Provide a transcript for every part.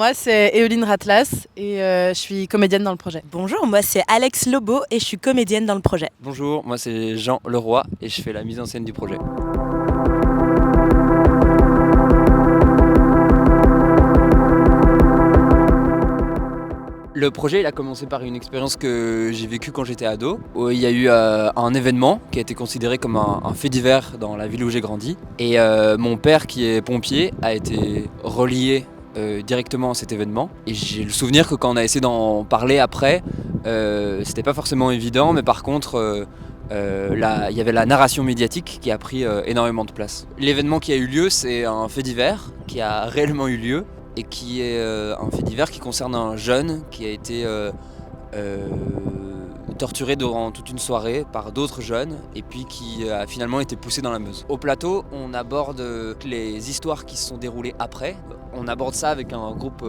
Moi, c'est Éoline Ratlas et je suis comédienne dans le projet. Bonjour, moi c'est Alex Lobo et je suis comédienne dans le projet. Bonjour, moi c'est Jean Leroy et je fais la mise en scène du projet. Le projet il a commencé par une expérience que j'ai vécue quand j'étais ado, où il y a eu un événement qui a été considéré comme un fait divers dans la ville où j'ai grandi. Et mon père qui est pompier a été relié directement à cet événement. Et j'ai le souvenir que quand on a essayé d'en parler après, c'était pas forcément évident, mais par contre il y avait la narration médiatique qui a pris énormément de place. L'événement qui a eu lieu, c'est un fait divers qui a réellement eu lieu et qui est un fait divers qui concerne un jeune qui a été torturé durant toute une soirée par d'autres jeunes et puis qui a finalement été poussé dans la Meuse. Au plateau, on aborde les histoires qui se sont déroulées après. On aborde ça avec un groupe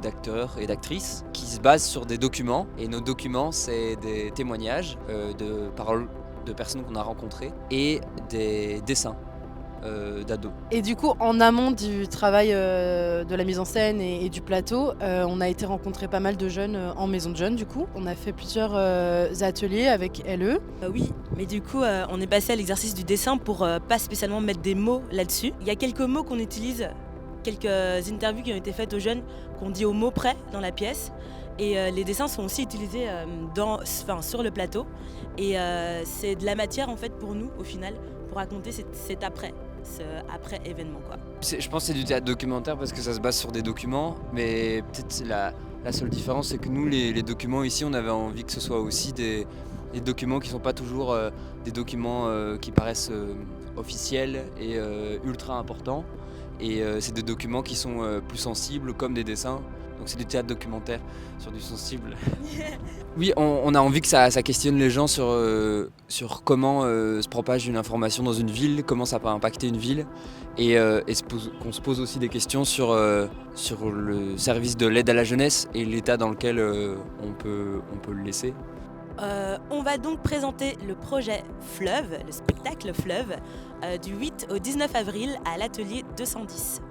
d'acteurs et d'actrices qui se basent sur des documents. Et nos documents, c'est des témoignages de paroles de personnes qu'on a rencontrées et des dessins d'ados. Et du coup, en amont du travail de la mise en scène et du plateau, on a été rencontrer pas mal de jeunes en maison de jeunes. Du coup, on a fait plusieurs ateliers avec LE. Oui, mais du coup on est passé à l'exercice du dessin pour pas spécialement mettre des mots là-dessus. Il y a quelques mots qu'on utilise, quelques interviews qui ont été faites aux jeunes qu'on dit au mot près dans la pièce. Et les dessins sont aussi utilisés sur le plateau. Et c'est de la matière en fait pour nous au final, pour raconter cet après événement quoi. Je pense que c'est du théâtre documentaire parce que ça se base sur des documents, mais peut-être la seule différence c'est que nous les documents ici on avait envie que ce soit aussi des documents qui ne sont pas toujours des documents qui paraissent officiels et ultra importants. Et c'est des documents qui sont plus sensibles comme des dessins. Donc c'est du théâtre documentaire sur du sensible. Oui, on a envie que ça questionne les gens sur comment se propage une information dans une ville, comment ça peut impacter une ville, et qu'on se pose aussi des questions sur le service de l'aide à la jeunesse et l'état dans lequel on peut le laisser. On va donc présenter le projet Fleuve, le spectacle Fleuve, du 8 au 19 avril à l'atelier 210.